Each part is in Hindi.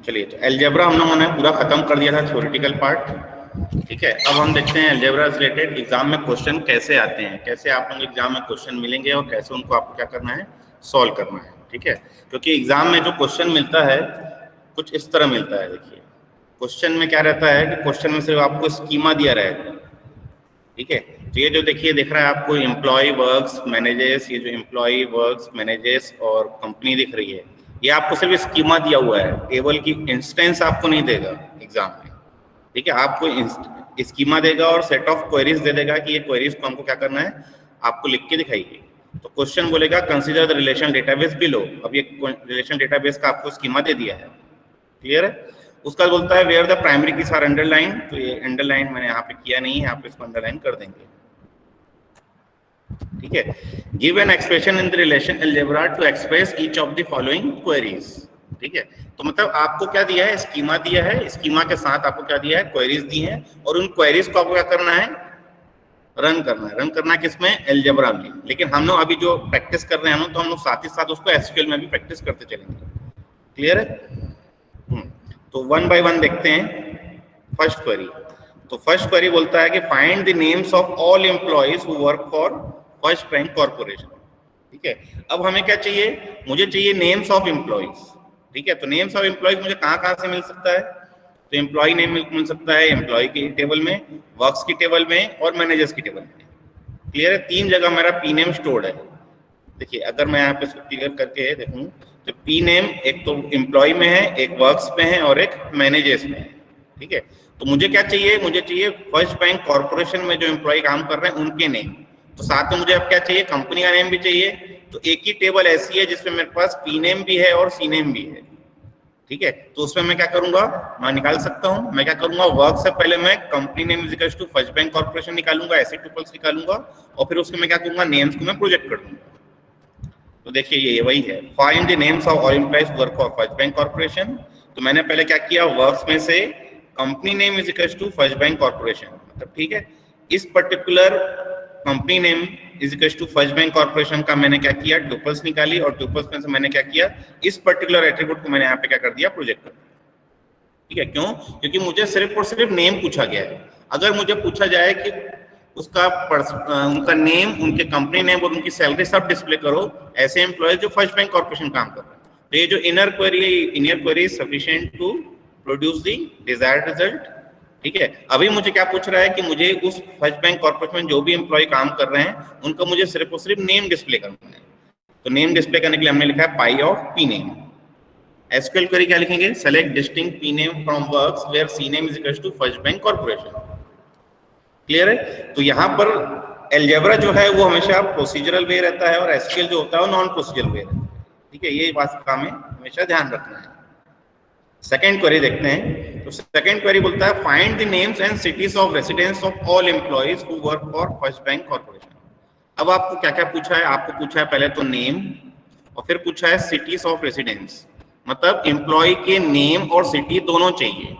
चलिए, तो अलजेब्रा हम लोगों ने पूरा खत्म कर दिया था, थ्योरेटिकल पार्ट। ठीक है, अब हम देखते हैं अलजेब्रा से रिलेटेड एग्जाम में क्वेश्चन कैसे आते हैं, कैसे आप लोग एग्जाम में क्वेश्चन मिलेंगे और कैसे उनको आपको क्या करना है, सॉल्व करना है। ठीक है, क्योंकि एग्जाम में जो क्वेश्चन मिलता है कुछ इस तरह मिलता है। देखिए, क्वेश्चन में क्या रहता है कि क्वेश्चन में सिर्फ आपको स्कीमा दिया रहेगा। ठीक है, तो ये जो देखिए दिख रहा है आपको एम्प्लॉय वर्क्स मैनेजेस, ये जो एम्प्लॉय वर्क्स मैनेजेस और कंपनी दिख रही है, ये आपको सिर्फ स्कीमा दिया हुआ है, टेबल की इंस्टेंस आपको नहीं देगा एग्जाम में। ठीक है, आपको स्कीमा देगा और सेट ऑफ क्वेरीज दे देगा कि ये क्वेरीज को हमको क्या करना है, आपको लिख के दिखाइए। तो क्वेश्चन बोलेगा consider the relation database below. अब ये रिलेशन डेटाबेस का आपको स्कीमा दे दिया है, क्लियर है। उसका बोलता है where the primary keys are underline, तो ये अंडरलाइन मैंने यहाँ पे किया नहीं है, आप इसको अंडरलाइन कर देंगे। ठीक है, give an expression in the relation algebra to express each of the following queries. ठीक है, तो मतलब आपको क्या दिया है, स्कीमा दिया है, स्कीमा के साथ आपको क्या दिया है, क्वेरीज दी है, और उन क्वेरीज को आपको क्या करना है, रन करना है। रन करना है किसमें, अलजेब्रा में। लेकिन हम लोग अभी जो प्रैक्टिस कर रहे हैं तो हम लोग साथ ही साथ उसको एसक्यूएल में भी प्रैक्टिस करते चलेंगे, क्लियर है। तो वन बाय वन देखते हैं। फर्स्ट क्वेरी, तो फर्स्ट क्वेरी बोलता है कि find the names of all employees who work for first bank corporation. ठीक है, अब हमें क्या चाहिए, मुझे चाहिए नेम्स ऑफ एम्प्लॉइज। ठीक है, तो नेम्स ऑफ एम्प्लॉइज मुझे कहाँ कहाँ से मिल सकता है, तो एम्प्लॉय नेम मिल सकता है एम्प्लॉय की टेबल में, वर्क्स की टेबल में और मैनेजर्स की टेबल में। क्लियर है, तीन जगह मेरा पी नेम स्टोर्ड है। देखिए, अगर मैं यहाँ पे इसको क्लियर करके देखूं तो पी नेम एक तो एम्प्लॉय में है, एक वर्क्स में है और एक मैनेजर्स में है। ठीक है, तो मुझे क्या चाहिए, मुझे चाहिए फर्स्ट बैंक कॉर्पोरेशन में जो एम्प्लॉय काम कर रहे हैं उनके नेम। तो साथ में मुझे अब क्या चाहिए, कंपनी का नेम भी चाहिए। तो एक ही टेबल ऐसी है जिसमें मेरे पास पी नेम भी है और सी नेम भी है। ठीक है, तो उसमें मैं क्या करूंगा, मैं निकाल सकता हूं, मैं क्या करूंगा, वर्क से पहले मैं company name is equal to first bank corporation निकालूंगा, ऐसे टुपल्स निकालूंगा, और फिर उसमें मैं क्या करूंगा, नेम्स को मैं प्रोजेक्ट कर दूंगा। तो देखिए ये वही है, find the names of all employees work for first bank corporation. तो मैंने पहले क्या किया, वर्क्स में से company name is equal to first bank corporation, मतलब ठीक है, इस particular company name is equal to first bank corporation का मैंने क्या किया, ट्यूपल्स निकाली, और ट्यूपल्स में से मैंने क्या किया, इस पर्टिकुलर एट्रीब्यूट को मैंने यहाँ पे क्या कर दिया, प्रोजेक्ट कर दिया। ठीक है, क्यों, क्योंकि मुझे सिर्फ और सिर्फ नेम पूछा गया है। अगर मुझे पूछा जाए कि उसका उनका नेम, उनके कंपनी नेम और उनकी सैलरी सब डिस्प्ले करो, ऐसे एम्प्लॉयज जो फर्स्ट बैंक कॉर्पोरेशन काम कर रहे हैं, तो ये जो inner query is sufficient to produce the desired result. ठीक है, अभी मुझे क्या पूछ रहा है कि मुझे उस फर्स्ट बैंक कॉर्पोरेशन में जो भी एम्प्लॉय काम कर रहे हैं उनका मुझे सिर्फ और सिर्फ नेम डिस्प्ले करना है। तो नेम डिस्प्ले करने के लिए हमने लिखा है pi of P name. SQL query क्या लिखेंगे, select distinct P name from works where C name is equal to first bank corporation. Clear है, तो यहाँ पर अलजेब्रा जो है वो हमेशा प्रोसीजरल वे रहता है और एसक्यूएल जो होता है वो नॉन प्रोसीजरल वे रहता है। ठीक है, ये बात का हमें हमेशा ध्यान रखना है। सेकेंड क्वेरी देखते हैं, तो सेकेंड क्वेरी बोलता है find the names and cities of residence of all employees who work for first bank corporation. अब आपको क्या क्या पूछा है, आपको पूछा है पहले तो नेम, और फिर पूछा है सिटीज ऑफ रेसिडेंस, मतलब एम्प्लॉय के नेम और सिटी दोनों चाहिए।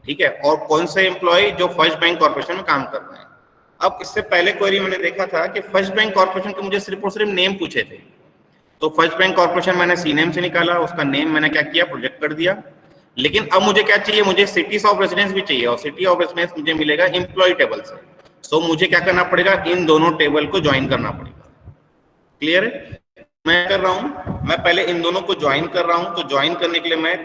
ठीक है, और कौन से एम्प्लॉय जो फर्स्ट बैंक कॉर्पोरेशन में काम कर रहे हैं। अब इससे पहले क्वेरी मैंने देखा था कि फर्स्ट बैंक कॉर्पोरेशन के मुझे सिर्फ और सिर्फ नेम पूछे थे, तो फर्स्ट बैंक कॉर्पोरेशन मैंने सी नेम से निकाला, उसका नेम मैंने क्या किया, प्रोजेक्ट कर दिया। लेकिन अब मुझे क्या चाहिए, मुझे सिटीज ऑफ रेसिडेंस भी चाहिए, और सिटी ऑफ रेसिडेंस मुझे मिलेगा एम्प्लॉय टेबल से। सो मुझे क्या करना पड़ेगा, इन दोनों टेबल को ज्वाइन करना पड़ेगा। क्लियर है, मैं कर रहा हूं, मैं पहले इन दोनों को ज्वाइन कर रहा हूं। तो ज्वाइन करने के लिए मैं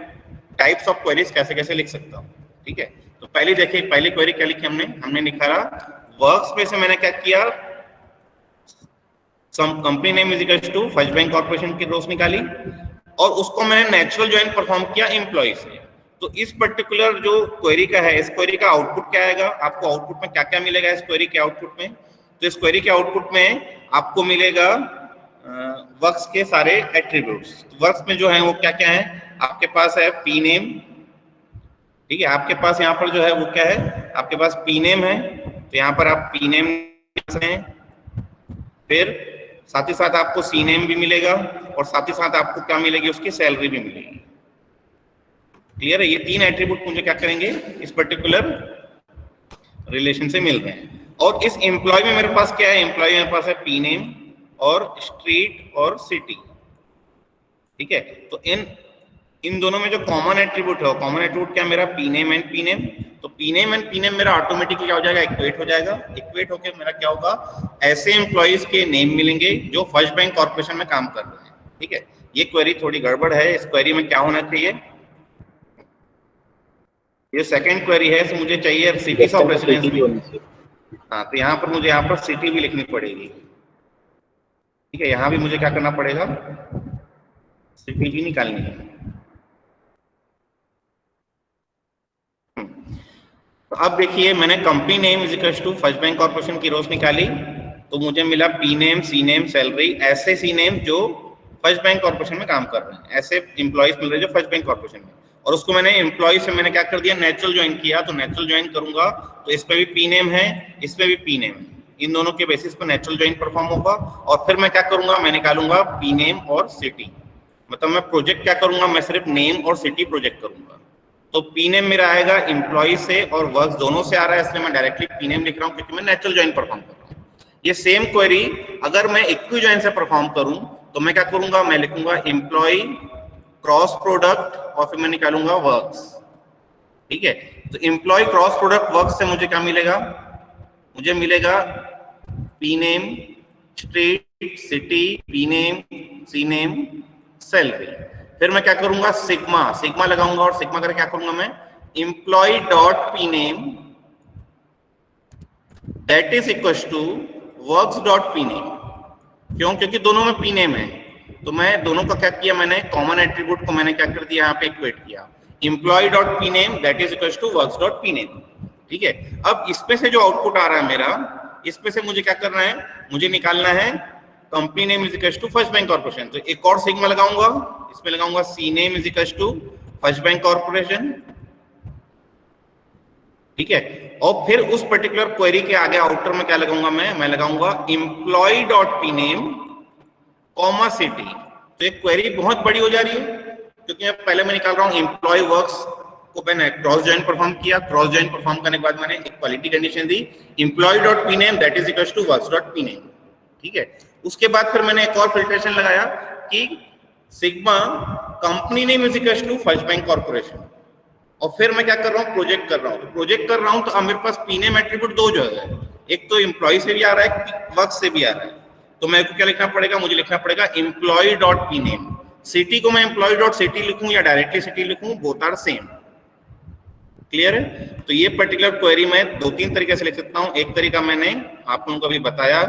टाइप्स ऑफ क्वेरीज कैसे कैसे लिख सकता हूं। ठीक है, तो पहले देखिए, पहली क्वेरी क्या लिखी हमने निकाला वर्क्स में से मैंने क्या किया, some company name is equal to first bank corporation की रोज निकाली, और उसको मैंने नेचुरल ज्वाइन परफॉर्म किया एम्प्लॉय से। तो इस पर्टिकुलर जो क्वेरी का है, इस क्वेरी का आउटपुट क्या आएगा, आपको आउटपुट में क्या क्या मिलेगा इस क्वेरी के आउटपुट में। तो इस क्वेरी के आउटपुट में आपको मिलेगा वर्क्स के सारे एट्रीब्यूट्स। वर्क्स में जो है वो क्या क्या है, आपके पास है पी नेम। ठीक है, आपके पास यहाँ पर जो है वो क्या है, आपके पास पी नेम है, तो यहाँ पर आप पी नेम हैं, फिर साथ ही साथ आपको सी नेम भी मिलेगा, और साथ ही साथ आपको क्या मिलेगी, उसकी सैलरी भी मिलेगी। क्लियर है, ये तीन एट्रीब्यूट मुझे क्या करेंगे, इस पर्टिकुलर रिलेशन से मिल रहे हैं। और इस एम्प्लॉय में मेरे पास क्या है, एम्प्लॉय मेरे पास है पी नेम और स्ट्रीट और सिटी। ठीक है, तो इन इन दोनों में जो कॉमन एट्रीब्यूट है, कॉमन एट्रीब्यूट क्या मेरा P name and P name, तो P name and P name मेरा ऑटोमेटिकली क्या हो जाएगा, इक्वेट हो जाएगा। इक्वेट होके मेरा क्या होगा, ऐसे एम्प्लॉइज के नेम मिलेंगे जो फर्स्ट बैंक कॉर्पोरेशन में काम कर रहे हैं। ठीक है, ये क्वेरी थोड़ी गड़बड़ है, इस क्वेरी में क्या होना चाहिए, ये सेकंड क्वेरी है, मुझे चाहिए सिटीज ऑफ रेसिडेंस। हाँ, तो यहाँ पर मुझे यहाँ पर सिटी भी लिखनी पड़ेगी। ठीक है, यहाँ भी मुझे क्या करना पड़ेगा, सिटी भी निकालनी है। तो अब देखिए, मैंने company name is equal to first bank corporation की रोज निकाली, तो मुझे मिला P name, C name, salary, ऐसे सी नेम जो फर्स्ट बैंक कॉर्पोरेशन में काम कर रहे हैं, ऐसे एम्प्लॉइज मिल रहे हैं जो फर्स्ट बैंक कॉर्पोरेशन में। और उसको मैंने एम्प्लॉय से मैंने क्या कर दिया, नेचुरल ज्वाइन किया, तो नेचुरल ज्वाइन करूंगा तो इस पे भी पी नेम है, इस पे भी पी नेम है, इन दोनों के बेसिस पर नेचुरल ज्वाइन परफॉर्म होगा। और फिर मैं क्या करूंगा, मैं निकालूंगा पी नेम और सिटी, मतलब मैं प्रोजेक्ट क्या करूंगा, मैं सिर्फ नेम और सिटी प्रोजेक्ट करूंगा। तो पी नेम मेरा आएगा एम्प्लॉय से और वर्क दोनों से आ रहा है, इसलिए मैं डायरेक्टली पी नेम लिख रहा हूँ क्योंकि मैं नेचुरल ज्वाइन परफॉर्म कर रहा हूँ। ये सेम क्वेरी अगर मैं इक्वी ज्वाइन से परफॉर्म करूं तो मैं क्या करूंगा, मैं लिखूंगा एम्प्लॉय क्रॉस प्रोडक्ट और फिर मैं निकालूंगा वर्क्स। ठीक है, तो एम्प्लॉय क्रॉस प्रोडक्ट वर्क्स से मुझे क्या मिलेगा, मुझे मिलेगा P name, street, city, P name, C name, salary. फिर मैं क्या करूंगा, सिग्मा, सिग्मा लगाऊंगा और सिग्मा करके क्या करूंगा मैं, employ dot P name that is equal to works dot P name. क्यों, क्योंकि दोनों में पी नेम है, तो मैं दोनों का क्या किया, मैंने कॉमन एट्रीब्यूट को मैंने क्या कर दिया, यहाँ पे इक्वेट किया, employ dot P name that is equal to works dot P name. ठीक है, अब इसमें से जो आउटपुट आ रहा है मेरा, इसमें से मुझे क्या करना है, मुझे निकालना है company name is equal to first bank corporation. तो एक और सिग्मा लगाऊंगा, इसमें लगाऊंगा C name is equal to first bank corporation. ठीक है, और फिर उस पर्टिकुलर क्वेरी के आगे आउटर में क्या लगाऊंगा, मैं लगाऊंगा employ dot P name comma city. तो एक क्वेरी बहुत बड़ी हो जा रही है क्योंकि पहले मैं निकाल रहा हूं एम्प्लॉय वर्क्स को, मैंने क्रॉस जॉइन परफॉर्म किया, क्रॉस जॉइन परफॉर्म करने के बाद मैंने एक क्वालिटी कंडीशन दी, employ dot P name that is equal to works dot P name. ठीक है, उसके बाद फिर मैंने एक और फिल्ट्रेशन लगाया कि sigma company name is equal to first bank corporation, और फिर मैं क्या कर रहा हूँ, प्रोजेक्ट कर रहा हूँ। तो प्रोजेक्ट कर रहा हूँ तो अब मेरे पास पी नेम एट्रीब्यूट दो जो है, एक तो एम्प्लॉय से भी आ रहा है, वर्क से भी आ रहा है, तो मेरे को क्या लिखना पड़ेगा, मुझे लिखना पड़ेगा employ dot P name. City को मैं एम्प्लॉय डॉट सिटी लिखूं या डायरेक्टली सिटी लिखूं, बोथ आर सेम। क्लियर है, तो ये पर्टिकुलर क्वेरी मैं दो तीन तरीके से लिख सकता हूं। एक तरीका मैंने आप लोगों को अभी बताया,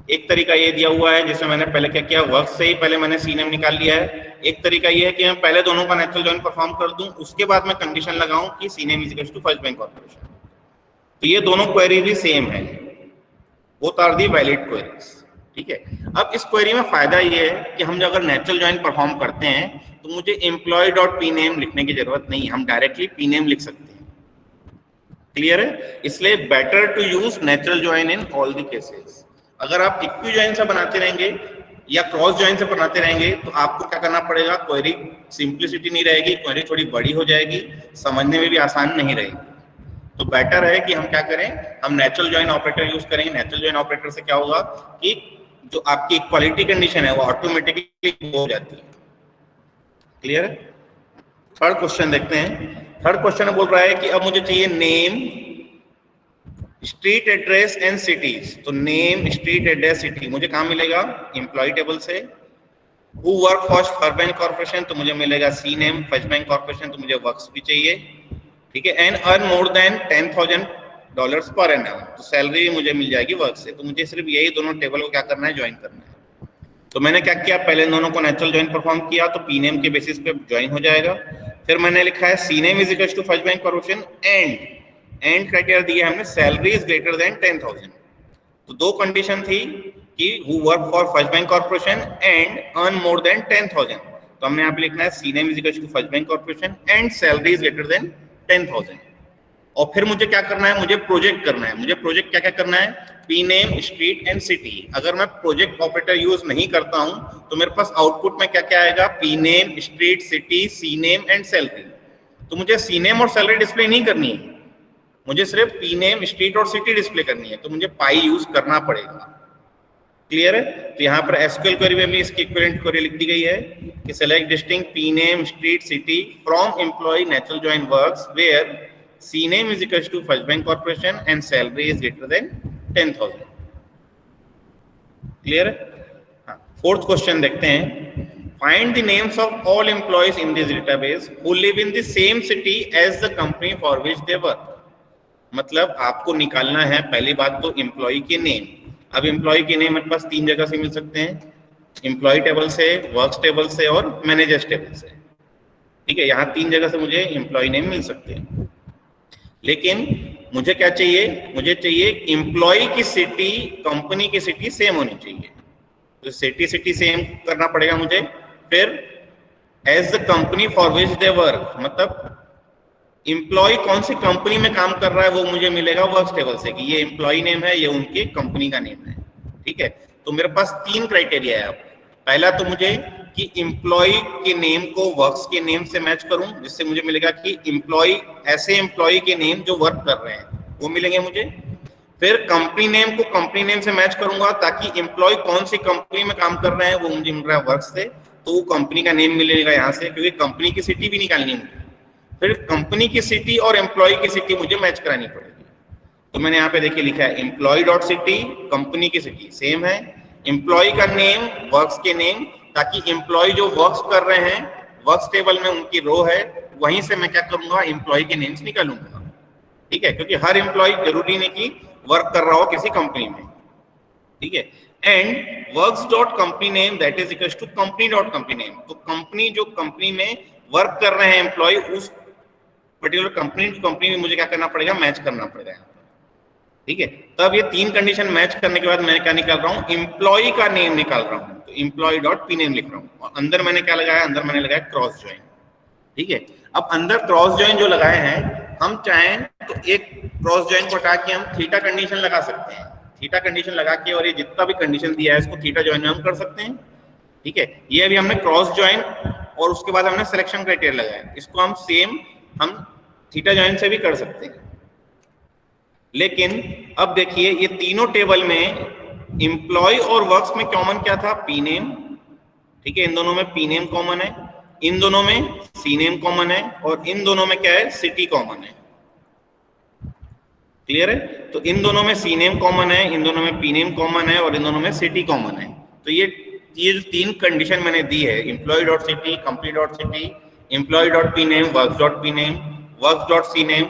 एक तरीका ये दिया हुआ है जिसमें मैंने पहले क्या किया, वर्क से ही पहले मैंने सी नेम निकाल लिया है। एक तरीका ये है कि मैं पहले दोनों का नेचुरल जॉइन परफॉर्म कर दूं, उसके बाद मैं कंडीशन लगाऊं कि C name is equal to first bank corporation. तो ये दोनों क्वेरी भी सेम है, both are the valid queries. ठीक है, अब इस क्वेरी में फायदा ये है कि हम जो अगर नेचुरल जॉइन परफॉर्म करते हैं तो मुझे एम्प्लॉय डॉट पी नेम लिखने की जरूरत नहीं है, हम डायरेक्टली पी नेम लिख सकते हैं। क्लियर है, इसलिए better to use natural join in all the cases. अगर आप इक्वी जॉइन से बनाते रहेंगे या क्रॉस जॉइन से बनाते रहेंगे तो आपको क्या करना पड़ेगा, क्वेरी सिंप्लिसिटी नहीं रहेगी, क्वेरी थोड़ी बड़ी हो जाएगी, समझने में भी आसान नहीं रहेगी। तो बेटर है कि हम क्या करें, हम नेचुरल जॉइन ऑपरेटर यूज करेंगे। नेचुरल जॉइन ऑपरेटर से क्या होगा कि जो आपकी इक्वालिटी कंडीशन है वो ऑटोमेटिकली हो जाती है। क्लियर है, थर्ड क्वेश्चन देखते हैं। थर्ड क्वेश्चन बोल रहा है कि अब मुझे चाहिए name, street address and cities. तो नेम, स्ट्रीट एड्रेस, सिटी मुझे कहाँ मिलेगा, एम्प्लॉय टेबल से। Who work for first bank corporation, तो मुझे मिलेगा C name, first bank corporation, तो मुझे वर्क्स भी चाहिए। ठीक है, and earn more than $10,000 per annum, तो सैलरी मुझे मिल जाएगी वर्क से। तो मुझे सिर्फ यही दोनों टेबल को क्या करना है, ज्वाइन करना है। तो मैंने क्या किया, पहले दोनों को नेचुरल ज्वाइन परफॉर्म किया, तो पी नेम के बेसिस पे ज्वाइन हो जाएगा। फिर मैंने लिखा है C name is equal to first bank corporation and criteria दिया हमने सैलरी इज ग्रेटर देन 10,000। तो दो कंडीशन थी कि who work for first bank corporation and earn more than 10,000, तो हमने यहाँ पे लिखना है C name is equal to first bank corporation and salary is greater than 10,000। और फिर मुझे क्या करना है, मुझे प्रोजेक्ट करना है। मुझे प्रोजेक्ट क्या क्या करना है, P name, street and city. अगर मैं प्रोजेक्ट ऑपरेटर यूज नहीं करता हूं तो मेरे पास आउटपुट में क्या क्या आएगा, P name, street, city, C name and salary. तो मुझे सी नेम और सैलरी डिस्प्ले नहीं करनी है, मुझे सिर्फ पी नेम, स्ट्रीट और सिटी डिस्प्ले करनी है, तो मुझे पाई यूज करना पड़ेगा। क्लियर है? तो यहाँ पर एसक्यूएल क्वेरी में भी इसकी इक्विवेलेंट क्वेरी लिख दी गई है कि select distinct P name street city from employee natural join works where C name is equal to first bank corporation and salary is greater than 10,000। Clear है? हाँ, फोर्थ क्वेश्चन देखते हैं। Find the names of all employees in this database who live in the same city as the company for which they work. मतलब आपको निकालना है पहली बात तो एम्प्लॉय के नेम। अब एम्प्लॉय के नेम मेरे पास 3 जगह से मिल सकते हैं, एम्प्लॉय टेबल से, वर्क्स टेबल से और मैनेजर्स टेबल से। ठीक है, यहाँ 3 जगह से मुझे एम्प्लॉय नेम मिल सकते हैं। लेकिन मुझे क्या चाहिए? मुझे चाहिए एम्प्लॉय की सिटी कंपनी की सिटी सेम होनी चाहिए। तो सिटी सेम करना पड़ेगा मुझे। फिर as the company for which they work, मतलब एम्प्लॉय कौन सी कंपनी में काम कर रहा है वो मुझे मिलेगा वर्क्स टेबल से कि ये एम्प्लॉय नेम है, ये उनकी कंपनी का नेम है। ठीक है, तो मेरे पास 3 क्राइटेरिया है। अब पहला तो मुझे कि एम्प्लॉय के नेम को वर्क्स के नेम से मैच करूं, जिससे मुझे मिलेगा कि एम्प्लॉय ऐसे एम्प्लॉय के नेम जो वर्क कर रहे हैं वो मिलेंगे मुझे। फिर कंपनी नेम को कंपनी नेम से मैच करूंगा ताकि एम्प्लॉय कौन सी कंपनी में काम कर रहे हैं वो मुझे मिल रहा है वर्क्स से, तो वो कंपनी का नेम मिलेगा यहाँ से, क्योंकि कंपनी की सिटी भी निकालनी है। फिर कंपनी की सिटी और एम्प्लॉय की सिटी मुझे मैच करानी पड़ेगी। तो मैंने यहाँ पे देखिए लिखा है एम्प्लॉय डॉट सिटी, कंपनी की सिटी सेम है, एम्प्लॉय का नेम वर्क्स के नेम, ताकि एम्प्लॉय जो वर्क्स कर रहे हैं वर्क्स टेबल में उनकी रो है, वहीं से मैं क्या करूंगा एम्प्लॉय के नेम्स निकालूंगा। ठीक है, क्योंकि हर एम्प्लॉय जरूरी नहीं कि वर्क कर रहा हो किसी कंपनी में। ठीक है, and works dot company name that is equal to company dot company name. तो कंपनी जो कंपनी में वर्क कर रहे हैं एम्प्लॉय, उस पर्टिकुलर कंपनी टू कंपनी में मुझे क्या करना पड़ेगा? मैच करना पड़ेगा। ठीक है, तब ये 3 कंडीशन मैच करने के बाद मैंने क्या निकाल रहा हूँ? एम्प्लॉय का नेम निकाल रहा हूँ। तो एम्प्लॉय डॉट पी नेम लिख रहा हूँ और अंदर मैंने क्या लगाया? अंदर मैंने लगाया क्रॉस ज्वाइन। ठीक है, अब अंदर क्रॉस ज्वाइन जो लगाए हैं, हम चाहें तो एक क्रॉस ज्वाइन को हटा के हम थीटा कंडीशन लगा सकते हैं। थीटा कंडीशन लगा के और ये जितना भी कंडीशन दिया है इसको थीटा ज्वाइन में हम कर सकते हैं। ठीक है, ये अभी हमने क्रॉस ज्वाइन और उसके बाद हमने सिलेक्शन क्राइटेरिया लगाया, इसको हम सेम हम थीटा ज्वाइन से भी कर सकते हैं। लेकिन अब देखिए ये तीनों टेबल में एम्प्लॉय और वर्क्स में कॉमन क्या था? P name. ठीक है, इन दोनों में पी नेम कॉमन है, इन दोनों में सी नेम कॉमन है और इन दोनों में क्या है? सिटी कॉमन है। क्लियर है? तो इन दोनों में सी नेम कॉमन है, इन दोनों में पी नेम कॉमन है और इन दोनों में सिटी कॉमन है। तो ये जो 3 कंडीशन मैंने दी है, employee dot city, company dot city, employee dot P name, works dot P name, works dot C name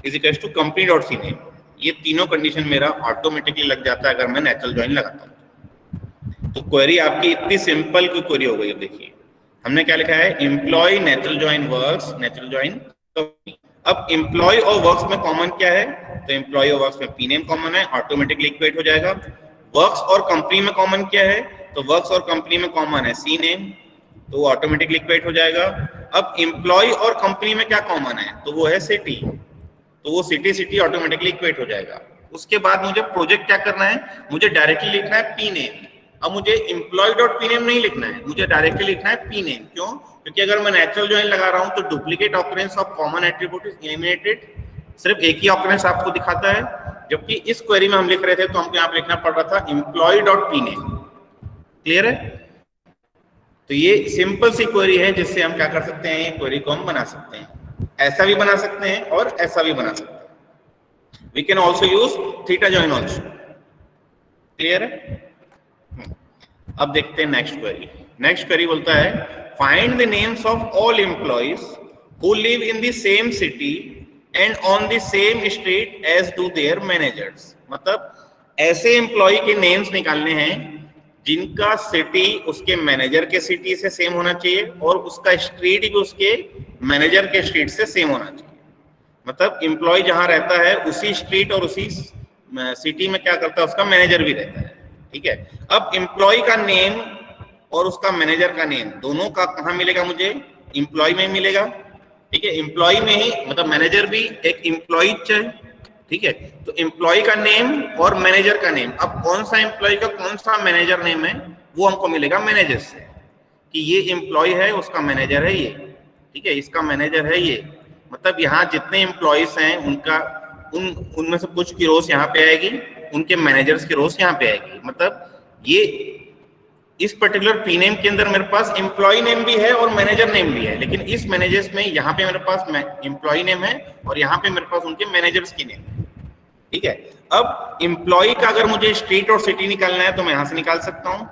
is equal to company dot C name, ये तीनों कंडीशन मेरा ऑटोमेटिकली लग जाता है अगर मैं नेचुरल जॉइन लगाता हूँ। तो क्वेरी आपकी इतनी सिंपल की क्वेरी हो गई। देखिए हमने क्या लिखा है? Employee natural join works natural join company. अब एम्प्लॉय और वर्क्स में कॉमन क्या है? तो एम्प्लॉय और वर्क्स में पी नेम कॉमन है, ऑटोमेटिकली इक्वेट हो जाएगा। वर्क्स और कंपनी में कॉमन क्या है? तो वर्क्स और कंपनी में कॉमन है सी नेम, तो वो ऑटोमेटिकली इक्वेट हो जाएगा। अब एम्प्लॉय और कंपनी में क्या कॉमन है? तो वो है सिटी, तो वो सिटी ऑटोमेटिकली इक्वेट हो जाएगा। उसके बाद मुझे प्रोजेक्ट क्या करना है? मुझे डायरेक्टली लिखना है पी नेम। अब मुझे एम्प्लॉय डॉट पी नेम नहीं लिखना है, मुझे डायरेक्टली लिखना है पी नेम। क्यों? क्योंकि अगर मैं नेचुरल जॉइन लगा रहा हूं तो duplicate occurrence of common attribute is eliminated, सिर्फ एक ही ऑकरेंस आपको दिखाता है। जबकि इस क्वेरी में हम लिख रहे थे तो हमको यहाँ पे लिखना पड़ रहा था employ dot P name. Clear है? तो ये सिंपल सी क्वेरी है जिससे हम क्या कर सकते हैं? क्वेरी को हम बना सकते हैं, ऐसा भी बना सकते हैं और ऐसा भी बना सकते हैं। We can also use theta join also. Clear है? अब देखते हैं नेक्स्ट क्वेरी। नेक्स्ट क्वेरी बोलता है find the names of all employees who live in the same city and on the same street as do their managers. मतलब ऐसे एम्प्लॉय के नेम्स निकालने हैं जिनका सिटी उसके मैनेजर के सिटी से सेम होना चाहिए और उसका स्ट्रीट भी उसके मैनेजर के स्ट्रीट से सेम होना चाहिए। मतलब एम्प्लॉय जहां रहता है उसी स्ट्रीट और उसी सिटी में क्या करता है? उसका मैनेजर भी रहता है। ठीक है, अब एम्प्लॉय का नेम और उसका मैनेजर का नेम दोनों का कहाँ मिलेगा? मुझे एम्प्लॉय में मिलेगा। ठीक है, एम्प्लॉय में ही, मतलब मैनेजर भी एक एम्प्लॉय है। ठीक है, तो एम्प्लॉय का नेम और मैनेजर का नेम, अब कौन सा एम्प्लॉय का कौन सा मैनेजर नेम है वो हमको मिलेगा मैनेजर से, कि ये एम्प्लॉय है उसका मैनेजर है ये। ठीक है, इसका मैनेजर है ये। मतलब यहाँ जितने एम्प्लॉयज हैं उनका उनमें से कुछ की रोज यहाँ पे आएगी, उनके मैनेजर्स की रोज यहाँ पे आएगी। मतलब ये इस पर्टिकुलर पी नेम के अंदर मेरे पास एम्प्लॉय नेम भी है और मैनेजर नेम भी है, लेकिन इस मैनेजर्स में यहाँ पे मेरे पास एम्प्लॉय नेम है और यहाँ पे मेरे पास उनके मैनेजर्स की नेम है। ठीक है, अब एम्प्लॉय का अगर मुझे स्टेट और सिटी निकालना है तो मैं यहाँ से निकाल सकता हूँ,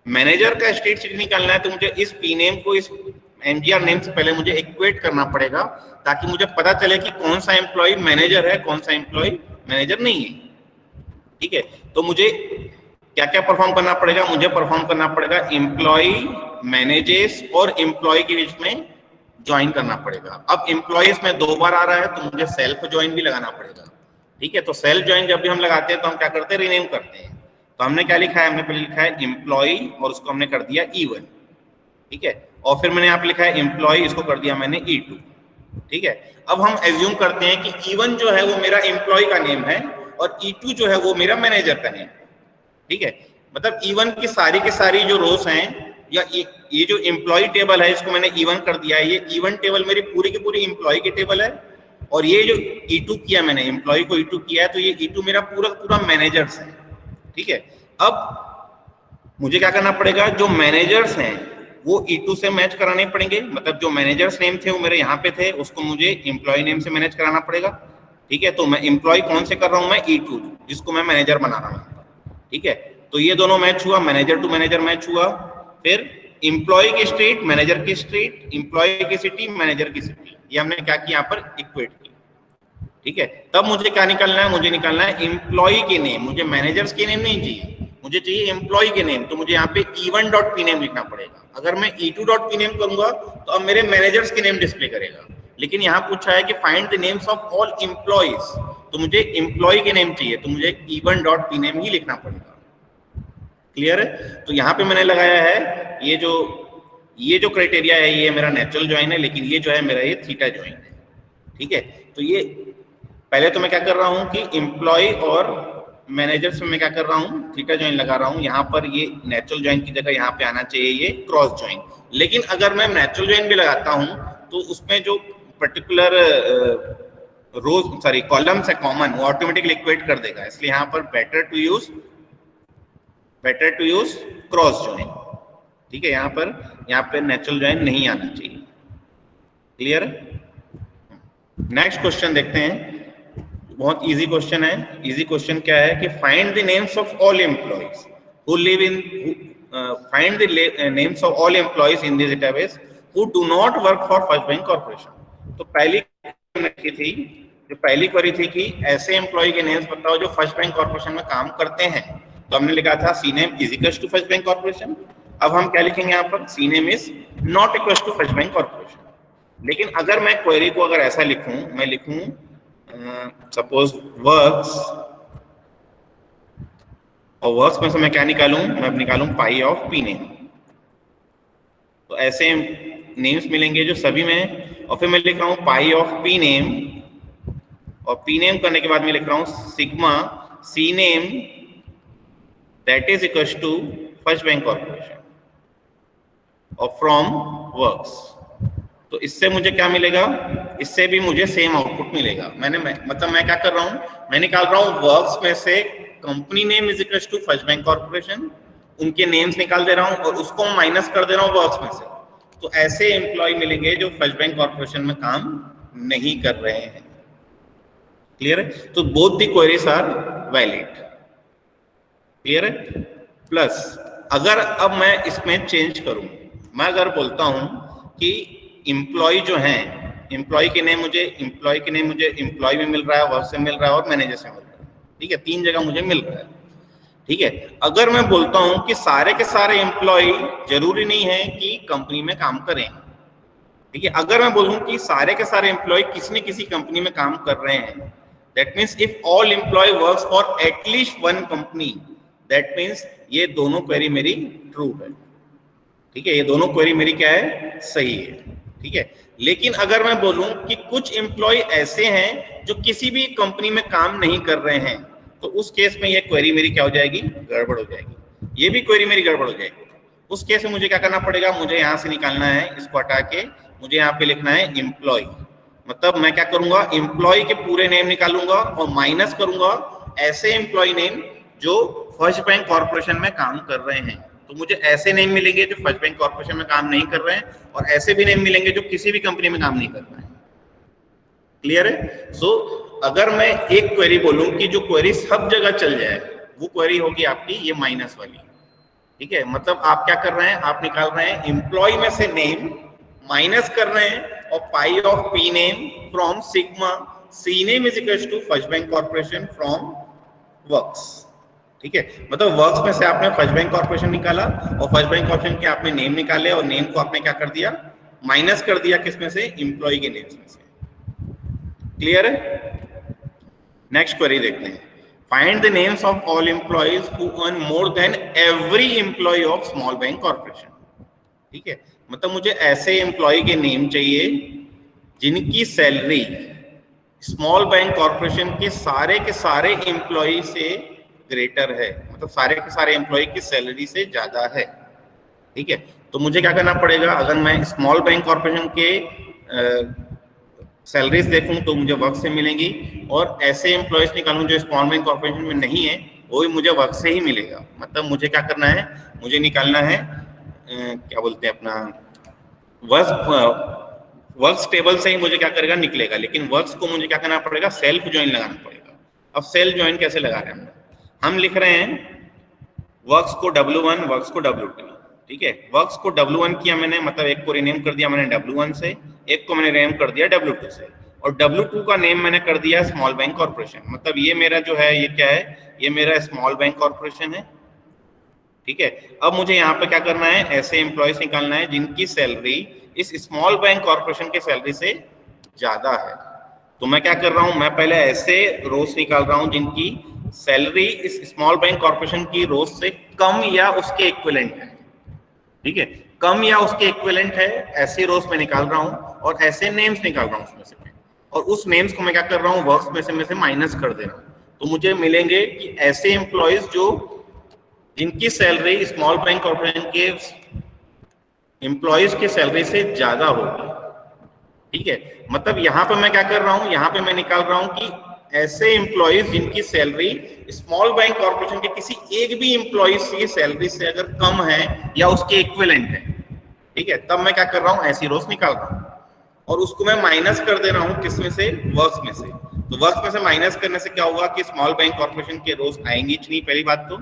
मैनेजर का स्टेट सिटी निकालना है तो मुझे इस पी नेम को इस एमजीआर नेम से पहले मुझे इक्वेट करना पड़ेगा, ताकि मुझे पता चले कि कौन सा एम्प्लॉय मैनेजर है, कौन सा एम्प्लॉय मैनेजर नहीं है। ठीक है, तो मुझे क्या क्या परफॉर्म करना पड़ेगा, मुझे परफॉर्म करना पड़ेगा एम्प्लॉय, मैनेजर्स और एम्प्लॉय के बीच में ज्वाइन करना पड़ेगा। अब एम्प्लॉयज में 2 बार आ रहा है तो मुझे सेल्फ ज्वाइन भी लगाना पड़ेगा। ठीक है, तो सेल्फ ज्वाइन जब भी हम लगाते हैं तो हम क्या करते हैं, रीनेम करते हैं। तो हमने क्या लिखा है, हमने पहले लिखा है एम्प्लॉय और उसको हमने कर दिया E1। ठीक है, और फिर मैंने यहाँ पे लिखा है एम्प्लॉय, इसको कर दिया मैंने E2। ठीक है, अब हम एज्यूम करते हैं कि E1 जो है वो मेरा एम्प्लॉय का नेम है और E2 जो है वो मेरा मैनेजर का नेम है। ठीक है, मतलब E1 की सारी जो रोज हैं, या ये जो एम्प्लॉय टेबल है इसको मैंने E1 कर दिया है, ये E1 टेबल मेरी पूरी की पूरी एम्प्लॉय की टेबल है, और ये जो E2 किया मैंने, एम्प्लॉय को E2 किया है, तो ये E2 मेरा पूरा पूरा मैनेजर्स है। ठीक है, अब मुझे क्या करना पड़ेगा, जो मैनेजर्स हैं वो E2 से मैच कराने पड़ेंगे, मतलब जो मैनेजर्स नेम थे वो मेरे यहाँ पे थे, उसको मुझे एम्प्लॉय नेम से मैनेज कराना पड़ेगा। ठीक है, तो मैं एम्प्लॉय कौन से कर रहा हूँ, मैं E2, जिसको मैं मैनेजर बना रहा हूँ। ठीक है, तो ये दोनों मैच हुआ, मैनेजर टू मैनेजर मैच हुआ, फिर एम्प्लॉय की स्टेट, मैनेजर की स्टेट, एम्प्लॉय की सिटी, मैनेजर की सिटी, ये हमने क्या किया, यहाँ पर इक्वेट किया। ठीक है, तब मुझे क्या निकालना है, मुझे निकालना है एम्प्लॉय के नेम, मुझे मैनेजर्स के नेम नहीं चाहिए, मुझे चाहिए एम्प्लॉय के नेम। तो मुझे यहाँ पे E1.pname लिखना पड़ेगा। अगर मैं E2.pname करूंगा तो अब मेरे मैनेजर्स के नेम डिस्प्ले करेगा, लेकिन यहाँ पूछा है कि find the names of all employees, तो मुझे एम्प्लॉय के नेम चाहिए, तो मुझे E1.pname ही लिखना पड़ेगा। क्लियर है, तो यहाँ पे मैंने लगाया है ये जो क्राइटेरिया है, ये मेरा नेचुरल ज्वाइन है, लेकिन ये जो है मेरा ये थीटा ज्वाइन है। ठीक है, तो ये पहले तो मैं क्या कर रहा हूँ कि एम्प्लॉय और मैनेजर्स में मैं क्या कर रहा हूँ, थीटा ज्वाइन लगा रहा हूँ। यहाँ पर ये नेचुरल ज्वाइन की जगह यहाँ पे आना चाहिए ये क्रॉस ज्वाइन, लेकिन अगर मैं नेचुरल ज्वाइन भी लगाता हूँ तो उसमें जो पर्टिकुलर रोज सॉरी कॉलम्स है कॉमन, वो ऑटोमेटिकली इक्वेट कर देगा, इसलिए यहाँ पर better to use cross join. ठीक है, यहाँ पे नेचुरल ज्वाइन नहीं आना चाहिए। क्लियर? नेक्स्ट क्वेश्चन देखते हैं, बहुत इजी क्वेश्चन है। इजी क्वेश्चन क्या है कि find the names of all employees who live in find the names of all employees in this database who do not work for first bank corporation. तो पहली क्वेरी थी कि ऐसे एम्प्लॉय के नेम्स बताओ जो फर्स्ट बैंक कॉर्पोरेशन में काम करते हैं, तो हमने लिखा था C name is equal to first bank corporation. अब हम क्या लिखेंगे यहाँ पर, C name is not equal to first bank corporation. लेकिन अगर मैं क्वेरी को अगर ऐसा लिखूं, मैं लिखूं सपोज वर्क्स, और वर्क्स में से मैं क्या निकालूं, मैं निकालूं पाई ऑफ पी नेम। तो ऐसे नेम्स मिलेंगे जो सभी में, और फिर मैं लिख रहा हूं पाई ऑफ पी नेम, और पी नेम करने के बाद मैं लिख रहा हूं sigma C name that is equal to first bank corporation और फ्रॉम वर्क्स। तो इससे मुझे क्या मिलेगा, इससे भी मुझे सेम आउटपुट मिलेगा। मतलब मैं क्या कर रहा हूं, मैं निकाल रहा हूं वर्क्स में से company name is equal to first bank corporation, उनके नेम्स निकाल दे रहा हूं और उसको माइनस कर दे रहा हूं वर्क्स में से। तो ऐसे एम्प्लॉय मिलेंगे जो फर्स्ट बैंक कॉर्पोरेशन में काम नहीं कर रहे हैं। क्लियर है? तो both the queries are valid. Clear है? प्लस अगर अब मैं इसमें चेंज करूं, मैं अगर बोलता हूं कि एम्प्लॉय जो है, एम्प्लॉय के नेम मुझे एम्प्लॉय में मिल रहा है, वर्क से मिल रहा है और मैनेजर से मिल रहा है। ठीक है, 3 जगह मुझे मिल रहा है। ठीक है, अगर मैं बोलता हूं कि सारे के सारे एम्प्लॉय जरूरी नहीं है कि कंपनी में काम करें। ठीक है, अगर मैं बोलूं कि सारे के सारे एम्प्लॉय किसी न किसी कंपनी में काम कर रहे हैं, that means if all employ works for at least one company, that means ये दोनों क्वेरी मेरी ट्रू है। ठीक है, ये दोनों क्वेरी मेरी क्या है, सही है। ठीक है, लेकिन अगर मैं बोलूं कि कुछ एम्प्लॉय ऐसे हैं जो किसी भी कंपनी में काम नहीं कर रहे हैं, तो उस केस में ये क्वेरी मेरी क्या हो जाएगी, गड़बड़ हो जाएगी। ये भी क्वेरी मेरी गड़बड़ हो जाएगी। उस केस में मुझे क्या करना पड़ेगा, मुझे यहाँ से निकालना है, इसको हटा के मुझे यहाँ पे लिखना है एम्प्लॉय। मतलब मैं क्या करूंगा, एम्प्लॉय के पूरे नेम निकालूंगा और माइनस करूंगा ऐसे एम्प्लॉय नेम जो फर्स्ट बैंक कॉर्पोरेशन में काम कर रहे हैं, तो मुझे ऐसे नेम मिलेंगे जो फर्स्ट बैंक कॉर्पोरेशन में काम नहीं कर रहे हैं, और ऐसे भी नेम मिलेंगे जो किसी भी कंपनी में काम नहीं कर रहे हैं। क्लियर है? सो अगर मैं एक क्वेरी बोलूं कि जो क्वेरी सब जगह चल जाए, वो क्वेरी होगी आपकी ये माइनस वाली। ठीक है, मतलब आप क्या कर रहे हैं, आप निकाल रहे हैं एम्प्लॉय में से नेम, माइनस कर रहे हैं और pi of P name from sigma C name is equal to first bank corporation from works. ठीक है, मतलब वर्क्स में से आपने फर्स्ट बैंक कॉर्पोरेशन निकाला और फर्स्ट बैंक कॉर्पोरेशन के आपने नेम निकाले और नेम को आपने क्या कर दिया, माइनस कर दिया किसमें से, एम्प्लॉय के नेम्स में से। क्लियर है? नेक्स्ट क्वेरी देखते हैं, find the names of all employees who earn more than every employee of small bank corporation. ठीक है, मतलब मुझे ऐसे एम्प्लॉय के नेम चाहिए जिनकी सैलरी स्मॉल बैंक कॉर्पोरेशन के सारे एम्प्लॉय से ग्रेटर है, मतलब सारे के सारे एम्प्लॉय की सैलरी से ज्यादा है। ठीक है, तो मुझे क्या करना पड़ेगा, अगर मैं स्मॉल बैंक कॉर्पोरेशन के सैलरीज देखूं तो मुझे वर्क से मिलेंगी, और ऐसे एम्प्लॉयज निकालूं जो स्मॉल बैंक कॉर्पोरेशन में नहीं है, वो भी मुझे वर्क से ही मिलेगा। मतलब मुझे क्या करना है, मुझे निकालना है क्या बोलते हैं अपना वर्क्स टेबल से ही मुझे क्या करेगा, निकलेगा, लेकिन वर्क्स को मुझे क्या करना पड़ेगा, सेल्फ ज्वाइन लगाना पड़ेगा। अब सेल्फ ज्वाइन कैसे लगा रहे हैं हम लिख रहे हैं वर्क्स को W1, वर्क्स को W2। ठीक है, वर्क्स को W1 किया मैंने, मतलब एक को रीनेम कर दिया मैंने W1 से, एक को मैंने रीनेम कर दिया W2 से, और W2 का नेम मैंने कर दिया स्मॉल बैंक कॉर्पोरेशन। मतलब ये मेरा जो है ये क्या है, ये मेरा स्मॉल बैंक कॉर्पोरेशन है। ठीक है, अब मुझे यहाँ पे क्या करना है, ऐसे एम्प्लॉयज निकालना है जिनकी सैलरी इस स्मॉल बैंक कॉर्पोरेशन की सैलरी से ज्यादा है। तो मैं क्या कर रहा हूँ, मैं पहले ऐसे रोज निकाल रहा हूँ जिनकी सैलरी इस स्मॉल बैंक कॉर्पोरेशन की रोज से कम या उसके इक्विवेलेंट है। ठीक है, कम या उसके इक्विवेलेंट है, ऐसे रोज में निकाल रहा हूँ, और ऐसे नेम्स निकाल रहा हूँ उसमें से, और उस नेम्स को मैं क्या कर रहा हूँ, वर्क्स में से माइनस कर दे रहा हूँ। तो मुझे मिलेंगे कि ऐसे एम्प्लॉयज जो जिनकी सैलरी स्मॉल बैंक कॉर्पोरेशन के एम्प्लॉयज की सैलरी से ज्यादा होगी। ठीक है, मतलब यहाँ पे मैं क्या कर रहा हूँ, यहाँ पे मैं निकाल रहा हूँ कि ऐसे एम्प्लॉयज जिनकी सैलरी स्मॉल बैंक कॉर्पोरेशन के किसी एक भी एम्प्लॉय की सैलरी से अगर कम है या उसके इक्विवेलेंट है। ठीक है, तब मैं क्या कर रहा हूँ, ऐसी रोज निकाल रहा हूँ, और उसको मैं माइनस कर दे रहा हूँ किसमें से, वर्क्स में से। तो वर्क्स में से माइनस करने से क्या होगा कि स्मॉल बैंक कॉर्पोरेशन के रोज आएंगी नहीं, पहली बात तो।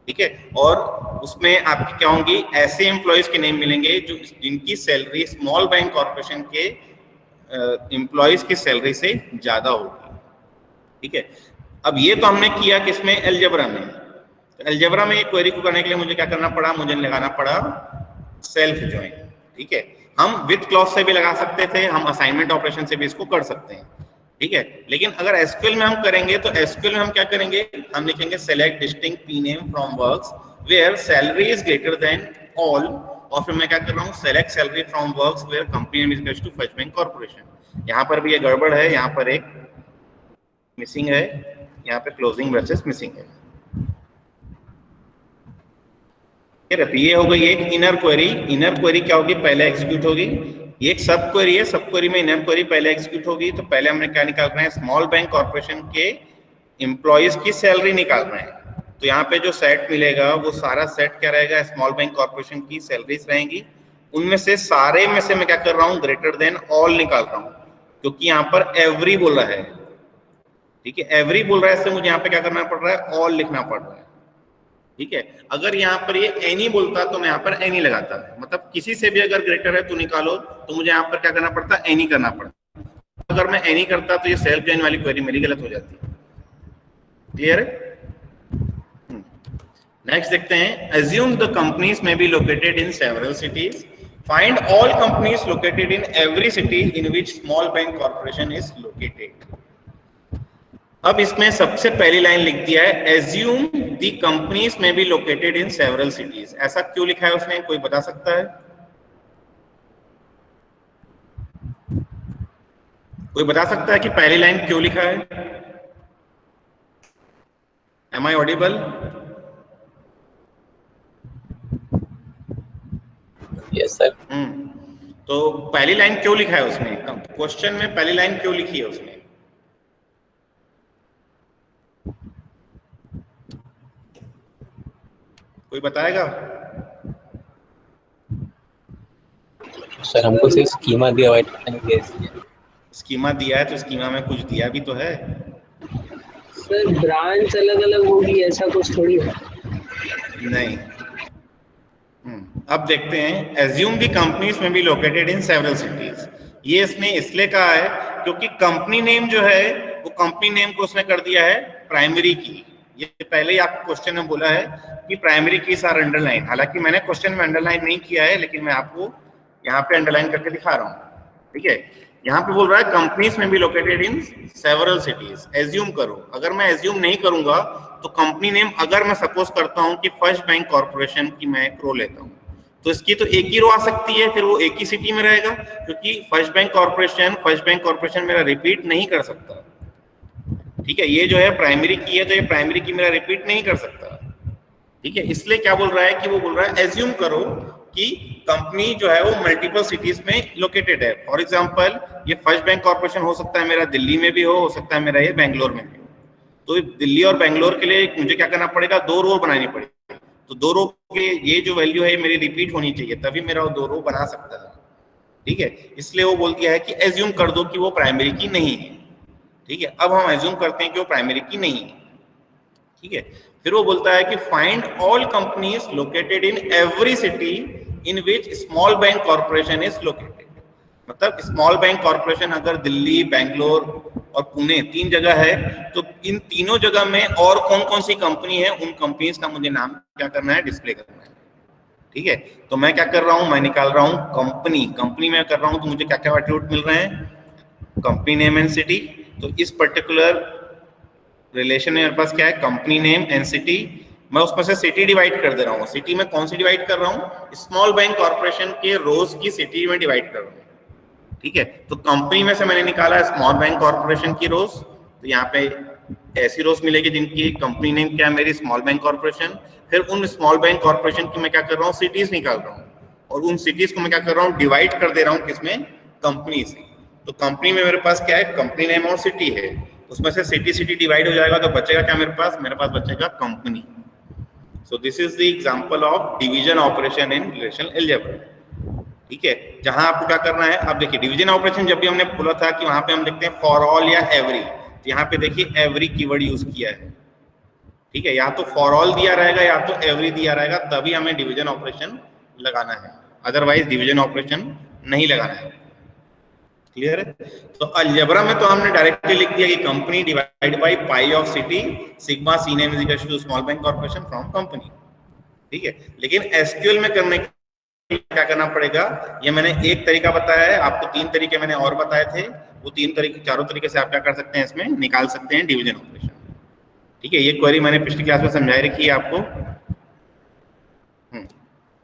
ठीक है, और उसमें आपकी क्या होंगी, ऐसे एम्प्लॉयज के नेम मिलेंगे जो जिनकी सैलरी स्मॉल बैंक कॉर्पोरेशन के एम्प्लॉयज की सैलरी से ज्यादा होगी। ठीक है, अब ये तो हमने किया किसमें, अलजेब्रा में। तो अलजेब्रा में एक क्वेरी को करने के लिए मुझे क्या करना पड़ा, मुझे लगाना पड़ा सेल्फ ज्वाइन। ठीक है, हम विथ क्लॉज से भी लगा सकते थे, हम असाइनमेंट ऑपरेशन से भी इसको कर सकते हैं। ठीक है, लेकिन अगर एसक्यूएल में हम करेंगे तो एसक्यूएल में हम क्या करेंगे, हम लिखेंगे select distinct P name from works where salary is greater than all, और फिर मैं क्या कर रहा हूँ, select salary from works where company name is equal to first bank corporation. यहाँ पर भी ये गड़बड़ है, यहाँ पर एक मिसिंग है, यहाँ पे क्लोजिंग ब्रेसेस मिसिंग है। ये हो गई एक इनर क्वेरी। इनर क्वेरी क्या होगी, पहले एग्जीक्यूट होगी। ये एक सब क्वेरी है, सब क्वेरी में इनर क्वेरी पहले एग्जीक्यूट होगी। तो पहले हमने क्या निकाल रहे हैं, स्मॉल बैंक कॉर्पोरेशन के एम्प्लॉयज की सैलरी निकाल रहे हैं। तो यहाँ पे जो सेट मिलेगा वो सारा सेट क्या रहेगा, स्मॉल बैंक कॉर्पोरेशन की सैलरीज रहेंगी। उनमें से सारे में से मैं क्या कर रहा हूँ, ग्रेटर देन ऑल निकाल रहा हूँ, क्योंकि यहाँ पर एवरी बोल रहा है। ठीक है, एवरी बोल रहा है, इससे मुझे यहाँ पे क्या करना पड़ रहा है, ऑल लिखना पड़ रहा है। ठीक है, अगर यहाँ पर ये एनी बोलता तो मैं यहाँ पर एनी लगाता, मतलब किसी से भी अगर ग्रेटर है तो निकालो, तो मुझे यहाँ पर क्या करना पड़ता, एनी करना पड़ता। अगर मैं एनी करता तो ये सेल्फ ज्वाइन वाली क्वेरी मेरी गलत हो जाती है। क्लियर है? नेक्स्ट देखते हैं, assume the companies may be located in several cities, find all companies located in every city in which small bank corporation is located। अब इसमें सबसे पहली लाइन लिख दिया है assume the companies may be located in several cities। ऐसा क्यों लिखा है उसने, कोई बता सकता है? कोई बता सकता है कि पहली लाइन क्यों लिखा है? Am I audible? Yes sir। तो पहली लाइन क्यों लिखा है उसने, क्वेश्चन में पहली लाइन क्यों लिखी है उसने? कोई बताएगा? सर हमको सिर्फ स्कीमा दिया, वाइट करने स्कीमा दिया है तो स्कीमा में कुछ दिया भी तो है। सर ब्रांच अलग अलग होगी, ऐसा कुछ थोड़ी है। नहीं। अब देखते हैं, एज्यूम दी कंपनीज में be located in several cities. ये इसने इसलिए कहा है क्योंकि कंपनी नेम जो है वो कंपनी नेम को उसने कर दिया है प्राइमरी की। ये पहले ही आपको क्वेश्चन में बोला है कि प्राइमरी कीज आर अंडरलाइन। हालांकि मैंने क्वेश्चन में अंडरलाइन नहीं किया है, लेकिन मैं आपको यहाँ पे अंडरलाइन करके दिखा रहा हूँ। ठीक है, यहाँ पे बोल रहा है कंपनीज में be located in several cities. Assume करो, अगर मैं एज्यूम नहीं करूंगा तो कंपनी नेम, अगर मैं सपोज करता हूँ कि फर्स्ट बैंक कॉर्पोरेशन की मैं एक रो लेता हूँ, तो इसकी तो एक ही रो आ सकती है, फिर वो एक ही सिटी में रहेगा, क्योंकि फर्स्ट बैंक कॉर्पोरेशन मेरा रिपीट नहीं कर सकता। ठीक है, ये जो है प्राइमरी की है, तो ये प्राइमरी की मेरा रिपीट नहीं कर सकता। ठीक है, इसलिए क्या बोल रहा है कि वो बोल रहा है एज्यूम करो कि कंपनी जो है वो मल्टीपल सिटीज में लोकेटेड है। फॉर एग्जांपल, ये फर्स्ट बैंक कॉर्पोरेशन हो सकता है मेरा दिल्ली में भी हो सकता है मेरा ये बेंगलोर में भी हो। तो दिल्ली और बेंगलोर के लिए मुझे क्या करना पड़ेगा, 2 रो बनानी पड़ेगी। तो 2 रो के ये जो वैल्यू है मेरी रिपीट होनी चाहिए, तभी मेरा वो 2 रो बना सकता है। ठीक है, इसलिए वो बोल दिया है कि एज्यूम कर दो कि वो प्राइमरी की नहीं है। ठीक है, अब हम एज्यूम करते हैं कि वो प्राइमरी की नहीं है। ठीक है, फिर वो बोलता है कि find all companies located in every city in which small bank corporation is located. मतलब स्मॉल बैंक कॉर्पोरेशन अगर दिल्ली, बेंगलोर और पुणे 3 जगह है, तो इन तीनों जगह में और कौन कौन सी कंपनी है, उन कंपनीज का मुझे नाम क्या करना है, डिस्प्ले करना है। ठीक है, तो मैं क्या कर रहा हूं, मैं निकाल रहा हूं कंपनी में कर रहा हूं, तो मुझे क्या क्या एट्रीब्यूट मिल रहे हैं, कंपनी नेम एंड सिटी। तो इस पर्टिकुलर रिलेशन में मेरे पास क्या है, कंपनी नेम एंड सिटी। मैं उसमें से सिटी डिवाइड कर दे रहा हूँ। सिटी में कौन सी डिवाइड कर रहा हूँ, स्मॉल बैंक कॉर्पोरेशन के रोज की सिटी में डिवाइड कर रहा हूँ। ठीक है, तो कंपनी में से मैंने निकाला स्मॉल बैंक कॉर्पोरेशन की रोज, तो यहाँ पे ऐसी रोज मिलेगी जिनकी कंपनी नेम क्या है मेरी, स्मॉल बैंक कॉर्पोरेशन। फिर उन स्मॉल बैंक कॉर्पोरेशन की मैं क्या कर रहा हूँ, सिटीज निकाल रहा हूँ, और उन सिटीज को मैं क्या कर रहा हूँ, डिवाइड कर दे रहा हूँ किसमें, कंपनी से। तो कंपनी में मेरे पास क्या है, कंपनी नेम और सिटी है, उसमें से सिटी डिवाइड हो जाएगा, तो बचेगा क्या मेरे पास बचेगा company. So this is the example of division operation in relational algebra. ठीक है, जहां आपको क्या करना है, अब देखिए डिवीजन ऑपरेशन जब भी हमने बोला था कि वहां पे हम लिखते हैं फॉर ऑल या एवरी, तो यहाँ पे देखिए एवरी कीवर्ड यूज किया है। ठीक है, या तो फॉर ऑल दिया रहेगा या तो एवरी दिया रहेगा, तभी हमें डिवीजन ऑपरेशन लगाना है, अदरवाइज डिवीजन ऑपरेशन नहीं लगाना है। क्लियर है? तो अलजेब्रा में तो हमने डायरेक्टली लिख दिया कि company divide by pi of city sigma C name is equal to small bank corporation from company. ठीक है, लेकिन एसक्यूएल में करने क्या करना पड़ेगा, ये मैंने एक तरीका बताया है, आपको 3 तरीके मैंने और बताए थे, वो 3 तरीके, चारों तरीके से आप क्या कर सकते हैं, इसमें निकाल सकते हैं डिवीजन ऑपरेशन। ठीक है, ये क्वेरी मैंने पिछली क्लास में समझाई रखी है आपको।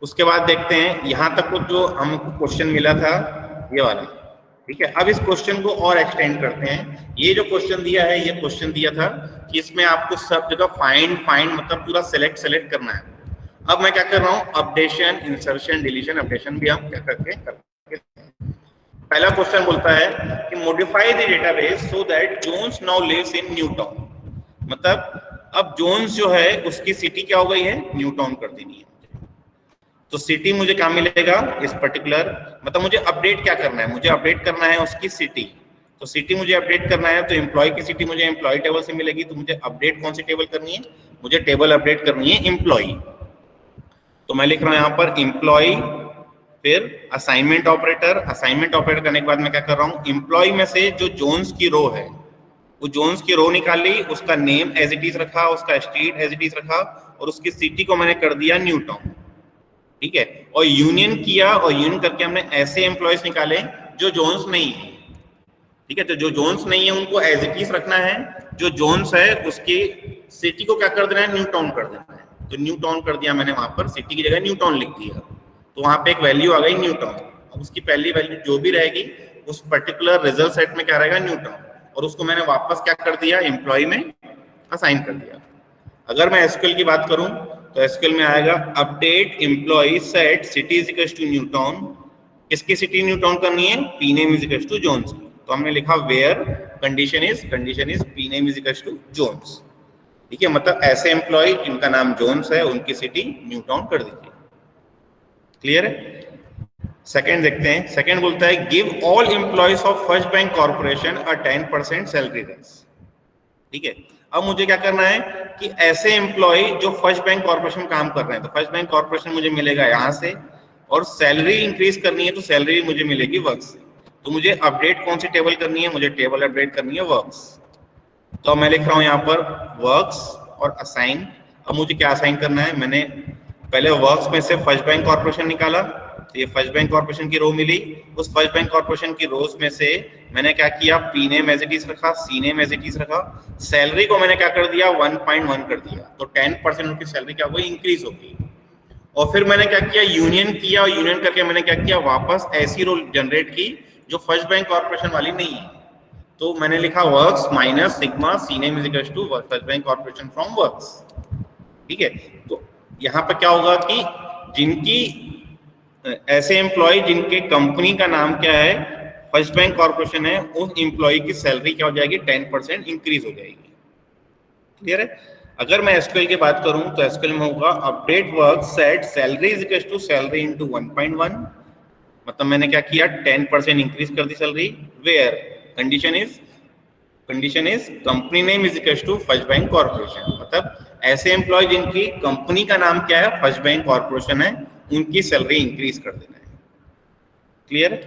उसके बाद देखते हैं यहां तक को जो हमको क्वेश्चन मिला था ये वाला। ठीक है, अब इस क्वेश्चन को और एक्सटेंड करते हैं। ये जो क्वेश्चन दिया है, ये क्वेश्चन दिया था कि इसमें आपको सब जगह फाइंड मतलब पूरा सेलेक्ट करना है। अब मैं क्या कर रहा हूँ, अपडेशन, इंसर्शन, डिलीशन, अपडेशन भी हम क्या करके पहला क्वेश्चन बोलता है कि modify the database so that Jones now lives in new town. मतलब अब जोन्स जो है उसकी सिटी क्या हो गई है, न्यू टाउन कर देनी है। तो सिटी मुझे क्या मिलेगा इस पर्टिकुलर, मतलब मुझे अपडेट क्या करना है, मुझे अपडेट करना है उसकी सिटी। तो सिटी मुझे अपडेट करना है, तो एम्प्लॉय की सिटी मुझे एम्प्लॉय टेबल से मिलेगी। तो मुझे अपडेट कौन सी टेबल करनी है, मुझे टेबल अपडेट करनी है एम्प्लॉय। तो मैं लिख रहा हूं यहां पर एम्प्लॉय, फिर असाइनमेंट ऑपरेटर करने के बाद मैं क्या कर रहा हूं, एम्प्लॉय में से जो जोन्स की रो है, वो जोन्स की रो निकाल ली, उसका नेम एज इट इज रखा, उसका स्ट्रीट एज इट इज रखा, और उसकी सिटी को मैंने कर दिया न्यू टाउन। ठीक है, और यूनियन किया, और यूनियन करके हमने ऐसे एम्प्लॉयज निकाले जो जोन्स नहीं है। ठीक है, तो जो जोन्स नहीं है उनको एज इट इज रखना है, जो जोन्स है उसकी सिटी को क्या कर देना है, न्यू टाउन कर देना है। तो न्यू टाउन कर दिया मैंने, वहां पर सिटी की जगह न्यू टाउन लिख दिया, तो वहां पे एक वैल्यू आ गई न्यू टाउन। अब उसकी पहली वैल्यू जो भी रहेगी उस पर्टिकुलर रिजल्ट सेट में क्या रहेगा, न्यू टाउन, और उसको मैंने वापस क्या कर दिया, एम्प्लॉय में असाइन कर दिया। अगर मैं एसक्यूएल की बात करूं तो एसक्यूएल में आएगा update employee set city is equal to new town. किसकी सिटी न्यू टाउन करनी है, P name is equal to Jones. तो हमने लिखा where condition is P name is equal to Jones. ठीक है, मतलब ऐसे एम्प्लॉय जिनका नाम जोन्स है उनकी सिटी न्यू टाउन कर दीजिए। क्लियर है? सेकंड देखते हैं। सेकंड बोलता है give all employees of first bank corporation a 10% salary raise. ठीक है, अब मुझे क्या करना है कि ऐसे एम्प्लॉय जो फर्स्ट बैंक कॉर्पोरेशन काम कर रहे हैं, तो फर्स्ट बैंक कॉर्पोरेशन मुझे मिलेगा यहाँ से, और सैलरी इंक्रीज करनी है तो सैलरी मुझे मिलेगी वर्क से। तो मुझे अपडेट कौन सी टेबल करनी है? मुझे टेबल अपडेट करनी है वर्क्स। तो मैं लिख रहा हूं यहाँ पर वर्क्स और असाइन। अब मुझे क्या असाइन करना है? मैंने पहले वर्क्स में से फर्स्ट बैंक कॉर्पोरेशन निकाला, तो ये फर्स्ट बैंक कॉर्पोरेशन की रो मिली। उस फर्स्ट बैंक कॉर्पोरेशन की रोज में से मैंने क्या किया? P name as it is रखा, C name as it is रखा, सैलरी को मैंने क्या कर दिया? 1.1 कर दिया। तो 10% उनकी सैलरी क्या हुई? इंक्रीज होगी। और फिर मैंने क्या किया? यूनियन किया, और यूनियन करके मैंने क्या किया? वापस ऐसी रो जनरेट की जो फर्स्ट बैंक कॉर्पोरेशन वाली नहीं है। तो मैंने लिखा works minus sigma C name is equal to first bank corporation from works. ठीक है, तो यहाँ पे क्या होगा कि जिनकी ऐसे एम्प्लॉय जिनके कंपनी का नाम क्या है? फर्स्ट बैंक कॉर्पोरेशन है, उस एम्प्लॉय की सैलरी क्या हो जाएगी? 10% इंक्रीज हो जाएगी। क्लियर है? अगर मैं एसक्यूएल की बात करूं तो एसक्यूएल में होगा update work set salary is equal to salary into 1.1। मतलब मैंने क्या किया? 10% इंक्रीज कर दी salary. Where condition is company name is equal to first bank corporation. मतलब ऐसे एम्प्लॉय जिनकी कंपनी का नाम क्या है? फर्स्ट बैंक कॉर्पोरेशन है, उनकी सैलरी इंक्रीज कर देना है। क्लियर है?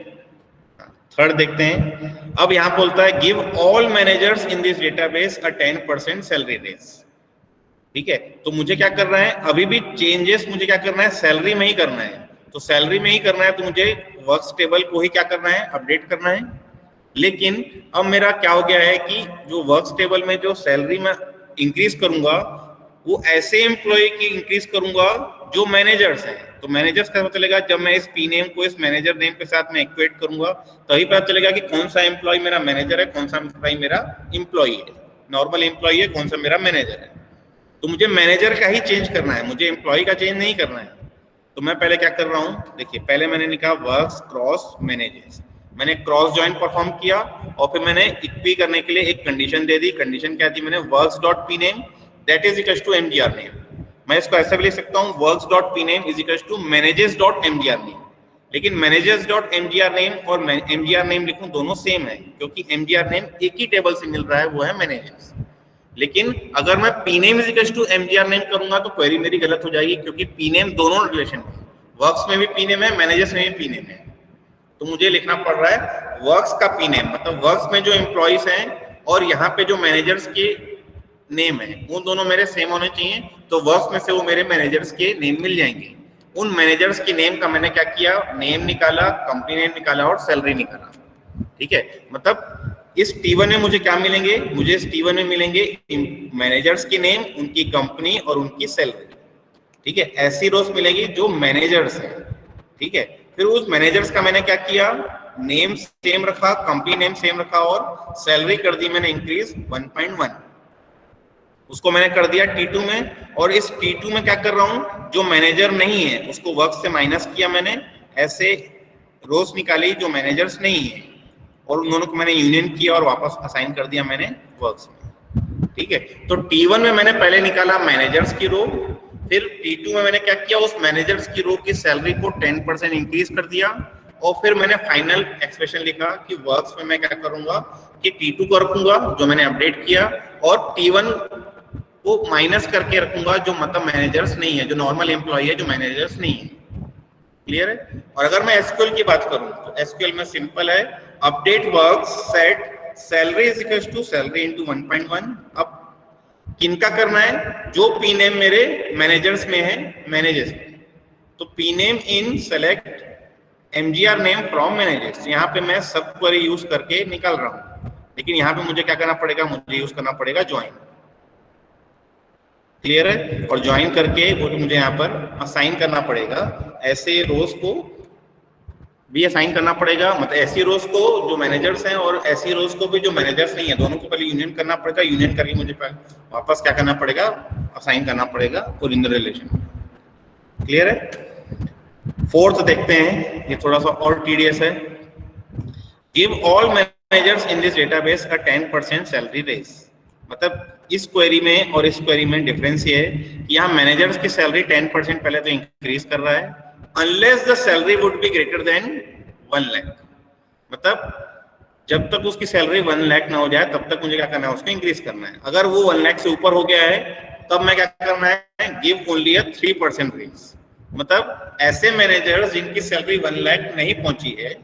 थर्ड देखते हैं। अब यहां बोलता है give all managers in this database a 10% salary raise. ठीक है, तो मुझे क्या करना है? अभी भी चेंजेस मुझे क्या करना है? सैलरी में ही करना है। तो सैलरी में ही करना है, तो मुझे वर्क्स टेबल को ही क्या करना है? अपडेट करना है। लेकिन अब मेरा क्या हो गया है कि जो वर्क्स टेबल में जो सैलरी में इंक्रीज करूंगा वो ऐसे एम्प्लॉय की इंक्रीज करूंगा जो मैनेजर्स हैं। तो मैनेजर्स का पता चलेगा जब मैं इस पी नेम को इस मैनेजर नेम के साथ में इक्वेट करूंगा, तभी पता चलेगा कि कौन सा एम्प्लॉय मेरा मैनेजर है, कौन सा एम्प्लॉय मेरा एम्प्लॉय है, नॉर्मल एम्प्लॉय है, कौन सा मेरा मैनेजर है। तो मुझे मैनेजर का ही चेंज करना है, मुझे एम्प्लॉय का चेंज नहीं करना है। तो मैं पहले क्या कर रहा हूँ? देखिए, पहले मैंने लिखा वर्क्स क्रॉस मैनेजर्स, मैंने क्रॉस ज्वाइन परफॉर्म किया, और फिर मैंने इक्वी करने के लिए एक कंडीशन दे दी। कंडीशन क्या थी? मैंने works dot P name that is equal to MGR name. मैं इसको ऐसे भी लिख सकता हूँ works dot P name is equal to managers dot MGR name. लेकिन मैनेजर्स डॉट एमजीआर नेम और एमजीआर नेम लिखूं दोनों सेम है, क्योंकि एमजीआर नेम एक ही टेबल से मिल रहा है, वो है मैनेजर्स। लेकिन अगर मैं P name is equal to MGR name करूंगा तो क्वेरी मेरी गलत हो जाएगी, क्योंकि पी नेम दोनों रिलेशन में, वर्क्स में भी पी नेम है, मैनेजर्स में भी पी नेम है। तो मुझे लिखना पड़ रहा है वर्क्स का पी नेम, मतलब वर्क्स में जो एम्प्लॉइज हैं और यहाँ पे जो मैनेजर्स के नेम है वो दोनों मेरे सेम होने चाहिए। तो वर्क्स में से वो मेरे मैनेजर्स के नेम मिल जाएंगे। उन मैनेजर्स के नेम का मैंने क्या किया? नेम निकाला, कंपनी नेम निकाला और सैलरी निकाला। ठीक है, मतलब इस T1 में मुझे क्या मिलेंगे? मुझे इस T1 में मिलेंगे मैनेजर्स के नेम, उनकी कंपनी और उनकी सैलरी। ठीक है, ऐसी रोज मिलेगी जो मैनेजर्स है। ठीक है, फिर उस मैनेजर्स का मैंने क्या किया? नेम सेम रखा, कंपनी नेम सेम रखा और सैलरी कर दी मैंने इंक्रीज 1.1। उसको मैंने कर दिया T2 में, और इस T2 में क्या कर रहा हूं? जो मैनेजर नहीं है उसको वर्क से माइनस किया मैंने, ऐसे रोज निकाली जो मैनेजर्स नहीं है, और उन दोनों को मैंने यूनियन किया और वापस असाइन कर दिया मैंने वर्क्स में। ठीक है, तो T1 में मैंने पहले निकाला मैनेजर्स की रो, फिर T2 में मैंने क्या किया? उस मैनेजर्स की रो की सैलरी को 10% इंक्रीज कर दिया, और फिर मैंने फाइनल एक्सप्रेशन लिखा कि वर्क्स में मैं क्या करूंगा कि T2 को रखूंगा जो मैंने अपडेट किया, और T1 को माइनस करके रखूंगा जो मतलब मैनेजर्स नहीं है, जो नॉर्मल एम्प्लॉय है, जो मैनेजर्स नहीं है। क्लियर है? और अगर मैं एसक्यूएल की बात करूं तो एसक्यूएल में सिंपल है, update works set salary is equal to salary into 1.1। अब किनका करना है? जो पी नेम मेरे मैनेजर्स में है, मैनेजर्स में, तो P name in select MGR name from managers. यहाँ पे मैं सब क्वेरी यूज करके निकाल रहा हूँ, लेकिन यहाँ पे मुझे क्या करना पड़ेगा? मुझे यूज करना पड़ेगा ज्वाइन। क्लियर है? और ज्वाइन करके वो मुझे यहाँ पर असाइन करना पड़ेगा, ऐसे रोज को भी असाइन करना पड़ेगा, मतलब ऐसी रोज को जो मैनेजर्स हैं और ऐसी रोज को भी जो मैनेजर्स नहीं है, दोनों को पहले यूनियन करना पड़ेगा। यूनियन करके मुझे वापस क्या करना पड़ेगा? असाइन करना पड़ेगा ओरिजिनल रिलेशन। क्लियर है? फोर्थ देखते हैं, ये थोड़ा सा और टीडियस है। Give all managers in this database a 10% salary raise. मतलब इस क्वेरी में और इस क्वेरी में डिफरेंस ये है कि यहाँ मैनेजर्स की सैलरी 10% पहले तो इंक्रीज कर रहा है, unless the salary would be greater than 1 lakh. मतलब जब तक उसकी सैलरी 1 लाख ना हो जाए तब तक मुझे क्या करना है, उसको इंक्रीज करना है। अगर वो 1 लाख से ऊपर हो गया है तब मैं क्या करना है, गिव ओनली अ 3% रेज। मतलब ऐसे मैनेजर्स जिनकी सैलरी 1 लाख नहीं पहुंची है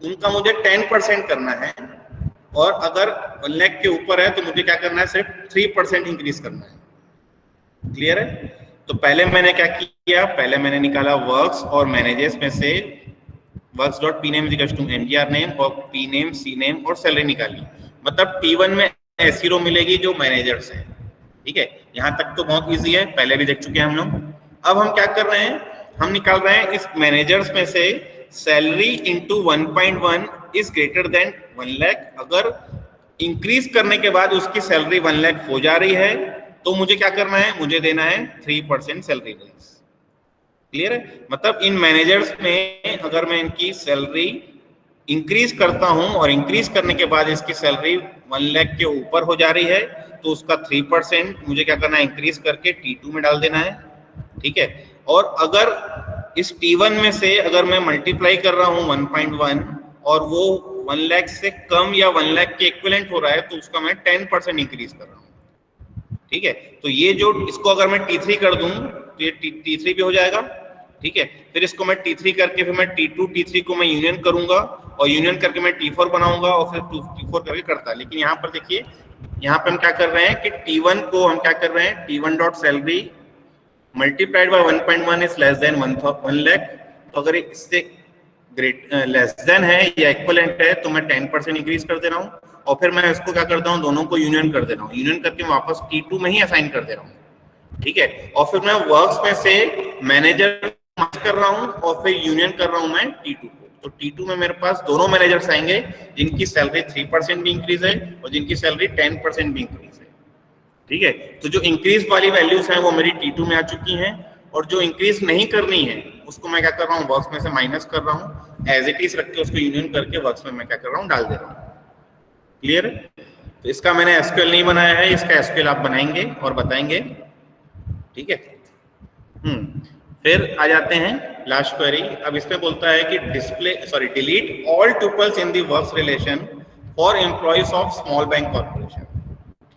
उनका मुझे 10% करना है, और अगर 1 लाख के ऊपर है तो मुझे क्या करना है, सिर्फ 3% इंक्रीज करना है। क्लियर है? तो पहले मैंने क्या किया, पहले मैंने निकाला वर्क्स और मैनेजर्स में से works dot P name equal to MGR name और पी नेम सी नेम और सैलरी निकाली। मतलब T1 में ऐसी रो मिलेगी जो मैनेजर्स है। ठीक है, यहां तक तो बहुत इजी है, पहले भी देख चुके हैं हम लोग। अब हम क्या कर रहे हैं, हम निकाल रहे हैं इस मैनेजर्स में से salary into 1.1 is greater then 1 lakh. अगर इंक्रीज करने के बाद उसकी सैलरी 1 लाख हो जा रही है तो मुझे क्या करना है, मुझे देना है 3% सैलरी रेज। क्लियर है? मतलब इन मैनेजर्स में अगर मैं इनकी सैलरी इंक्रीज करता हूं और इंक्रीज करने के बाद इसकी सैलरी 1 लाख के ऊपर हो जा रही है तो उसका 3% मुझे क्या करना है, इंक्रीज करके T2 में डाल देना है। ठीक है, और अगर इस T1 में से अगर मैं मल्टीप्लाई कर रहा हूं 1.1 और वो 1 लाख से कम या 1 लाख के इक्विवेलेंट हो रहा है तो उसका मैं 10% इंक्रीज कर रहा हूं। ठीक है, तो ये जो इसको अगर मैं T3 कर दूं तो ये T3 भी हो जाएगा। ठीक है, फिर इसको मैं T3 करके फिर मैं T2 T3 को मैं यूनियन करूंगा और यूनियन करके मैं T4 बनाऊंगा और फिर T4 करके करता। लेकिन यहाँ पर देखिए, यहाँ पे हम क्या कर रहे हैं कि T1 को हम क्या कर रहे हैं, T1 dot salary multiplied by 1.1 is less than 1 lakh. तो अगर इससे ग्रेट लेस देन है या इक्विवेलेंट है तो मैं 10% इंक्रीज कर दे रहा हूँ और फिर मैं इसको क्या करता हूँ, दोनों को यूनियन कर दे रहा हूँ। यूनियन करके वापस T2 में ही असाइन कर दे रहा हूँ। ठीक है, और फिर मैं वर्क्स में से मैनेजर कर रहा हूं और फिर यूनियन कर रहा हूं मैं T2 को। तो T2 में मेरे पास दोनों मैनेजर्स आएंगे जिनकी सैलरी 3% भी इंक्रीज है और जिनकी सैलरी 10% भी इंक्रीज है। ठीक है, तो जो इंक्रीज वाली वैल्यूज हैं वो मेरी T2 में आ चुकी हैं और जो इंक्रीज नहीं करनी है उसको मैं क्या कर रहा हूँ, वर्क्स में से माइनस कर रहा हूँ, एज इट इज रख के उसको यूनियन करके वर्क्स में मैं क्या कर रहा हूँ, डाल दे रहा हूँ। क्लियर है? तो इसका मैंने एसक्यूएल नहीं बनाया है, इसका एसक्यूएल आप बनाएंगे और बताएंगे। ठीक है, फिर आ जाते हैं लास्ट क्वेरी। अब इसमें बोलता है कि delete all tuples in the works relation for employees of small bank corporation.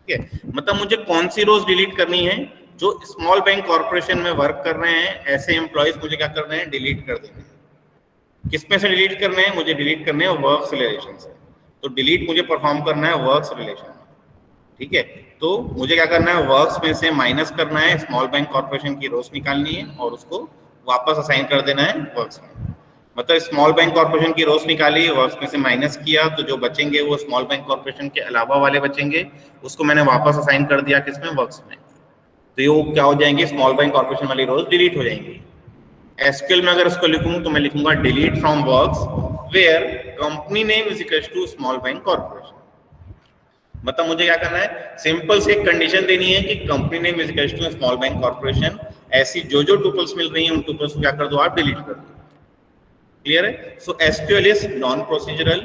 ठीक है, मतलब मुझे कौन सी रोज डिलीट करनी है, जो स्मॉल बैंक कॉर्पोरेशन में वर्क कर रहे हैं ऐसे एम्प्लॉइज मुझे क्या करने हैं, डिलीट कर देने हैं। किसमें से डिलीट करने हैं, मुझे डिलीट करने हैं वर्क्स रिलेशन से। तो डिलीट मुझे परफॉर्म करना है वर्क्स रिलेशन। ठीक है, तो मुझे क्या करना है, वर्क्स में से माइनस करना है, स्मॉल बैंक कॉर्पोरेशन की रोज निकालनी है और उसको वापस असाइन कर देना है वर्क्स में। मतलब स्मॉल बैंक कॉर्पोरेशन की रोज निकाली, वर्क्स में से माइनस किया, तो जो बचेंगे वो स्मॉल बैंक कॉर्पोरेशन के अलावा वाले बचेंगे, उसको मैंने वापस असाइन कर दिया किसमें, वर्क्स में। तो ये क्या हो जाएंगे, स्मॉल बैंक कॉर्पोरेशन वाली रोज डिलीट हो जाएंगी। एसक्यूएल में अगर इसको लिखूं तो मैं लिखूंगा delete from works where company name is equal to small bank corporation. मतलब मुझे क्या करना है, सिंपल से एक कंडीशन देनी है कि company name is equal to small bank corporation. ऐसी जो जो टुपल्स मिल रही हैं उन टुपल्स को क्या कर दो, आप डिलीट कर दो। क्लियर है? So SQL is non procedural,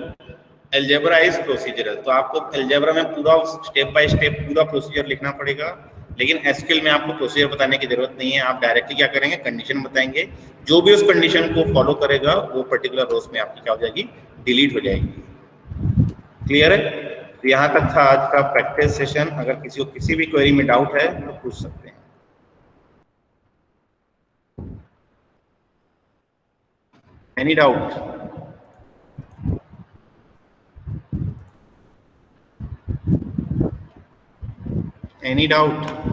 algebra is procedural. तो आपको अलजेब्रा में पूरा स्टेप बाय स्टेप पूरा प्रोसीजर लिखना पड़ेगा, लेकिन एसक्यूएल में आपको प्रोसीजर बताने की जरूरत नहीं है। आप डायरेक्टली क्या करेंगे, कंडीशन बताएंगे, जो भी उस कंडीशन को फॉलो करेगा वो पर्टिकुलर रोज में आपकी क्या हो जाएगी, डिलीट हो जाएगी। क्लियर है? तो यहाँ तक था आज का प्रैक्टिस सेशन। अगर किसी को किसी भी क्वेरी में डाउट है तो पूछ सकते हैं। Any doubt? Any doubt?